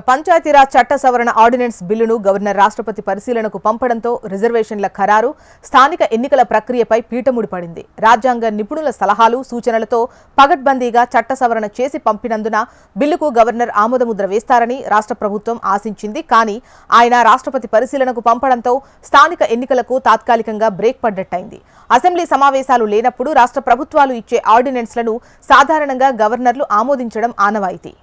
పంచాయతీరాజ్ చట్ట సవరణ ఆర్డినెన్స్ బిల్లును గవర్నర్ రాష్ట్రపతి పరిశీలనకు పంపడంతో రిజర్వేషన్ల ఖరారు, స్థానిక ఎన్నికల ప్రక్రియపై పీటముడి పడింది. రాజ్యాంగ నిపుణుల సలహాలు, సూచనలతో పగడ్బందీగా చట్ట సవరణ చేసి పంపినందున బిల్లుకు గవర్నర్ ఆమోదముద్ర వేస్తారని రాష్ట్ర ప్రభుత్వం ఆశించింది. కానీ ఆయన రాష్ట్రపతి పరిశీలనకు పంపడంతో స్థానిక ఎన్నికలకు తాత్కాలికంగా బ్రేక్ పడ్డట్టయింది. అసెంబ్లీ సమావేశాలు లేనప్పుడు రాష్ట్ర ప్రభుత్వాలు ఇచ్చే ఆర్డినెన్స్లను సాధారణంగా గవర్నర్లు ఆమోదించడం ఆనవాయితీ.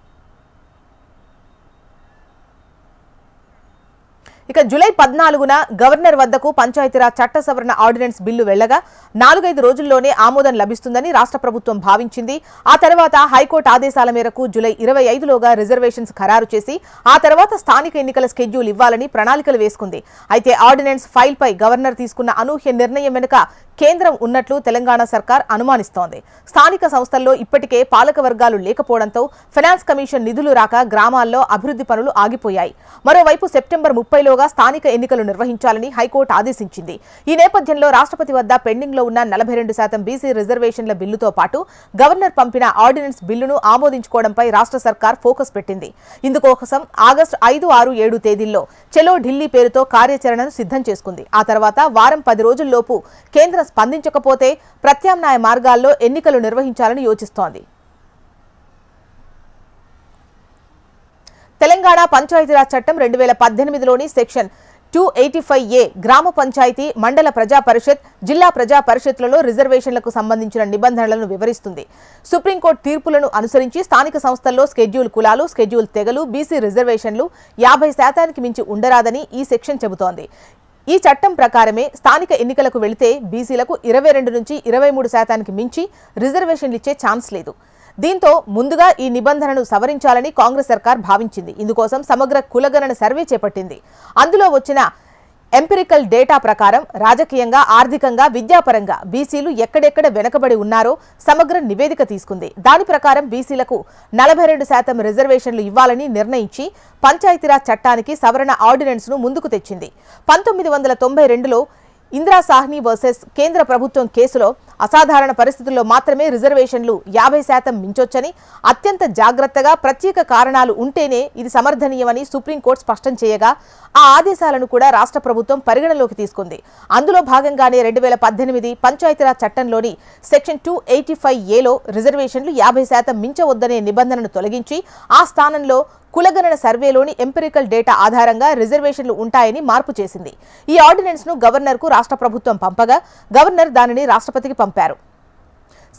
ఇక జూలై 14న గవర్నర్ వద్దకు పంచాయతీరాజ్ చట్ట సవరణ ఆర్డినెన్స్ బిల్లు వెళ్లగా 4-5 రోజుల్లోనే ఆమోదం లభిస్తుందని రాష్ట్ర ప్రభుత్వం భావించింది. ఆ తర్వాత హైకోర్టు ఆదేశాల మేరకు జూలై 25లోగా రిజర్వేషన్స్ ఖరారు చేసి ఆ తర్వాత స్థానిక ఎన్నికల స్కెడ్యూల్ ఇవ్వాలని ప్రణాళికలు వేసుకుంది. అయితే ఆర్డినెన్స్ ఫైల్పై గవర్నర్ తీసుకున్న అనూహ్య నిర్ణయం వెనుక కేంద్రం ఉన్నట్లు తెలంగాణ సర్కార్ అనుమానిస్తోంది. స్థానిక సంస్థల్లో ఇప్పటికే పాలక వర్గాలు లేకపోవడంతో ఫైనాన్స్ కమిషన్ నిధులు రాక గ్రామాల్లో అభివృద్ధి పనులు ఆగిపోయాయి. మరోవైపు సెప్టెంబర్ 30లోగా స్థానిక ఎన్నికలు నిర్వహించాలని హైకోర్టు ఆదేశించింది. ఈ నేపథ్యంలో రాష్ట్రపతి వద్ద పెండింగ్లో ఉన్న 42% బీసీ రిజర్వేషన్ల బిల్లుతో పాటు గవర్నర్ పంపిన ఆర్డినెన్స్ బిల్లును ఆమోదించుకోవడంపై రాష్ట్ర సర్కార్ ఫోకస్ పెట్టింది. ఇందుకోసం ఆగస్టు 5, 6, 7 తేదీల్లో చలో ఢిల్లీ పేరుతో కార్యాచరణను సిద్ధం చేసుకుంది. ఆ తర్వాత వారం 10 రోజుల్లోపు కేంద్రం స్పందించకపోతే ప్రత్యామ్నాయ మార్గాల్లో ఎన్నికలు నిర్వహించాలని యోచిస్తోంది. తెలంగాణ పంచాయతీరాజ్ చట్టం 2018లోని సెక్షన్ 285A గ్రామ పంచాయతీ, మండల ప్రజా పరిషత్, జిల్లా ప్రజా పరిషత్లలో రిజర్వేషన్లకు సంబంధించిన నిబంధనలను వివరిస్తుంది. సుప్రీంకోర్టు తీర్పులను అనుసరించి స్థానిక సంస్థల్లో స్కెడ్యూల్ కులాలు, స్కెడ్యూల్ తెగలు, బీసీ రిజర్వేషన్లు 50% మించి ఉండరాదని ఈ సెక్షన్ చెబుతోంది. ఈ చట్టం ప్రకారమే స్థానిక ఎన్నికలకు వెళితే బీసీలకు 22 నుంచి 23% మించి రిజర్వేషన్లు ఇచ్చే ఛాన్స్ లేదు. దీంతో ముందుగా ఈ నిబంధనను సవరించాలని కాంగ్రెస్ సర్కార్ భావించింది. ఇందుకోసం సమగ్ర కులగణన సర్వే చేపట్టింది. అందులో వచ్చిన ఎంపిరికల్ డేటా ప్రకారం రాజకీయంగా, ఆర్థికంగా, విద్యాపరంగా బీసీలు ఎక్కడెక్కడ వెనకబడి ఉన్నారో సమగ్ర నివేదిక తీసుకుంది. దాని ప్రకారం బీసీలకు 42% రిజర్వేషన్లు ఇవ్వాలని నిర్ణయించి పంచాయతీరాజ్ చట్టానికి సవరణ ఆర్డినెన్స్ను ముందుకు తెచ్చింది. 1992లో ఇందిరా సాహ్ని వర్సెస్ కేంద్ర ప్రభుత్వం కేసులో అసాధారణ పరిస్థితుల్లో మాత్రమే రిజర్వేషన్లు 50% మించొచ్చని, అత్యంత జాగ్రత్తగా ప్రత్యేక కారణాలు ఉంటేనే ఇది సమర్థనీయమని సుప్రీంకోర్టు స్పష్టం చేయగా ఆ ఆదేశాలను కూడా రాష్ట్ర ప్రభుత్వం పరిగణలోకి తీసుకుంది. అందులో భాగంగానే 2018 పంచాయతీరాజ్ చట్టంలోని సెక్షన్ 285Aలో రిజర్వేషన్లు 50% మించవద్దనే నిబంధనను తొలగించి ఆ స్థానంలో కులగణన సర్వేలోని ఎంపిరికల్ డేటా ఆధారంగా రిజర్వేషన్లు ఉంటాయని మార్పు చేసింది. ఈ ఆర్డినెన్స్ను గవర్నర్కు రాష్ట్ర ప్రభుత్వం పంపగా గవర్నర్ దానిని రాష్ట్రపతికి పంపారు.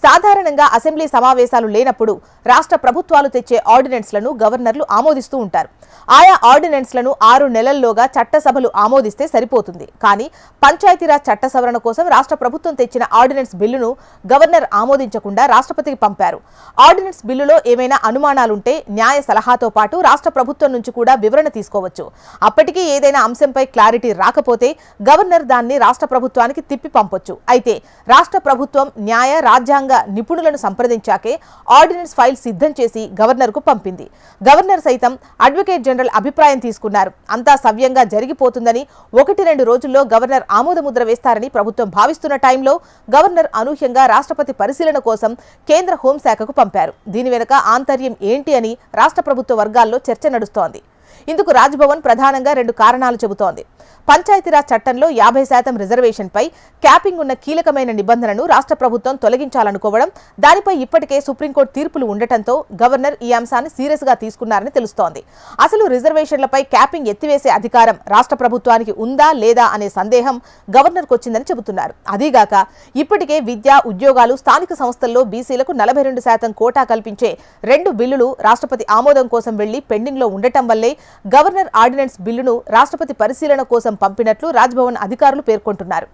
సాధారణంగా అసెంబ్లీ సమావేశాలు లేనప్పుడు రాష్ట్ర ప్రభుత్వాలు తెచ్చే ఆర్డినెన్స్లను గవర్నర్లు ఆమోదిస్తూ ఉంటారు. ఆయా ఆర్డినెన్స్లను 6 నెలల్లోగా చట్టసభలు ఆమోదిస్తే సరిపోతుంది. కానీ పంచాయతీరాజ్ చట్ట సవరణ కోసం రాష్ట్ర ప్రభుత్వం తెచ్చిన ఆర్డినెన్స్ బిల్లును గవర్నర్ ఆమోదించకుండా రాష్ట్రపతికి పంపారు. ఆర్డినెన్స్ బిల్లులో ఏమైనా అనుమానాలుంటే న్యాయ సలహాతో పాటు రాష్ట్ర ప్రభుత్వం నుంచి కూడా వివరణ తీసుకోవచ్చు. అప్పటికీ ఏదైనా అంశంపై క్లారిటీ రాకపోతే గవర్నర్ దాన్ని రాష్ట్ర ప్రభుత్వానికి తిప్పి పంపొచ్చు. అయితే రాష్ట్ర ప్రభుత్వం న్యాయ, రాజ్యాంగ నిపుణులను సంప్రదించాకే ఆర్డినెన్స్ ఫైల్ సిద్ధం చేసి గవర్నర్కు పంపింది. గవర్నర్ సైతం అడ్వకేట్ జనరల్ అభిప్రాయం తీసుకున్నారు. అంతా సవ్యంగా జరిగిపోతుందని, 1-2 రోజుల్లో గవర్నర్ ఆమోదముద్ర వేస్తారని ప్రభుత్వం భావిస్తున్న టైంలో గవర్నర్ అనూహ్యంగా రాష్ట్రపతి పరిశీలన కోసం కేంద్ర హోంశాఖకు పంపారు. దీని వెనుక ఆంతర్యం ఏంటి అని రాష్ట్ర ప్రభుత్వ వర్గాల్లో చర్చ నడుస్తోంది. ఇందుకు రాజ్భవన్ ప్రధానంగా 2 కారణాలు చెబుతోంది. పంచాయతీరాజ్ చట్టంలో 50% రిజర్వేషన్పై క్యాపింగ్ ఉన్న కీలకమైన నిబంధనను రాష్ట్ర ప్రభుత్వం తొలగించాలనుకోవడం, దానిపై ఇప్పటికే సుప్రీంకోర్టు తీర్పులు ఉండటంతో గవర్నర్ ఈ అంశాన్ని సీరియస్ గా తీసుకున్నారని తెలుస్తోంది. అసలు రిజర్వేషన్లపై క్యాపింగ్ ఎత్తివేసే అధికారం రాష్ట్ర ప్రభుత్వానికి ఉందా లేదా అనే సందేహం గవర్నర్కు వచ్చిందని చెబుతున్నారు. అదీగాక ఇప్పటికే విద్య, ఉద్యోగాలు, స్థానిక సంస్థల్లో బీసీలకు 42% కోటా కల్పించే 2 బిల్లులు రాష్ట్రపతి ఆమోదం కోసం వెళ్లి పెండింగ్ లో ఉండటం వల్లే గవర్నర్ ఆర్డినెన్స్ బిల్లును రాష్ట్రపతి పరిశీలన కోసం పంపినట్లు రాజ్భవన్ అధికారులు పేర్కొంటున్నారు.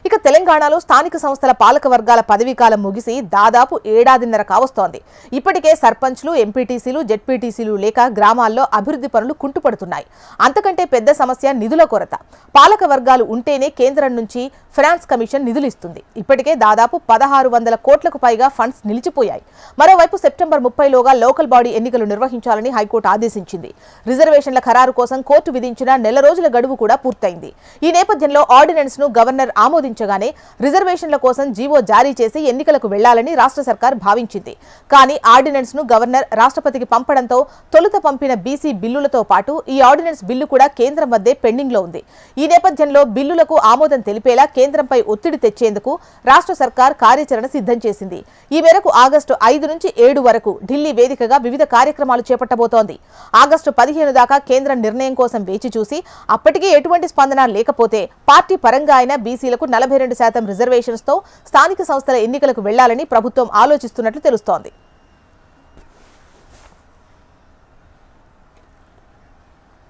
ఇక తెలంగాణలో స్థానిక సంస్థల పాలక వర్గాల పదవీకాలం ముగిసి దాదాపు 1.5 ఏళ్ల కావస్తోంది. ఇప్పటికే సర్పంచ్లు, ఎంపీటీసీలు, జెడ్పీటీసీలు లేక గ్రామాల్లో అభివృద్ధి పనులు కుంటుపడుతున్నాయి. అంతకంటే పెద్ద సమస్య నిధుల కొరత. పాలక వర్గాలు ఉంటేనే కేంద్రం నుంచి ఫైనాన్స్ కమిషన్ నిధులు ఇస్తుంది. ఇప్పటికే దాదాపు 1600 కోట్లకు పైగా ఫండ్స్ నిలిచిపోయాయి. మరోవైపు సెప్టెంబర్ 30లోగా లోకల్ బాడీ ఎన్నికలు నిర్వహించాలని హైకోర్టు ఆదేశించింది. రిజర్వేషన్ల ఖరారు కోసం కోర్టు విధించిన నెల రోజుల గడువు కూడా పూర్తయింది. ఈ నేపథ్యంలో ఆర్డినెన్స్ ను గవర్నర్ ఆమోదించారు. ఆమోదించగానే రిజర్వేషన్ల కోసం జీవో జారీ చేసి ఎన్నికలకు వెళ్లాలని రాష్ట్ర సర్కార్ భావించింది. కానీ ఆర్డినెన్స్ ను గవర్నర్ రాష్ట్రపతికి పంపడంతో తొలుత పంపిన బీసీ బిల్లులతో పాటు ఈ ఆర్డినెన్స్ బిల్లు కూడా కేంద్రం వద్దే పెండింగ్ లో ఉంది. ఈ నేపథ్యంలో బిల్లులకు ఆమోదం తెలిపేలా కేంద్రంపై ఒత్తిడి తెచ్చేందుకు రాష్ట్ర సర్కార్ కార్యాచరణ సిద్ధం చేసింది. ఈ మేరకు ఆగస్టు 5 నుంచి 7 వరకు ఢిల్లీ వేదికగా వివిధ కార్యక్రమాలు చేపట్టబోతోంది. ఆగస్టు 15 దాకా కేంద్రం నిర్ణయం కోసం వేచి చూసి అప్పటికీ ఎటువంటి స్పందన లేకపోతే పార్టీ పరంగా అయినా బీసీలకు 42% రిజర్వేషన్స్ తో స్థానిక సంస్థల ఎన్నికలకు వెళ్లాలని ప్రభుత్వం ఆలోచిస్తున్నట్లు తెలుస్తోంది.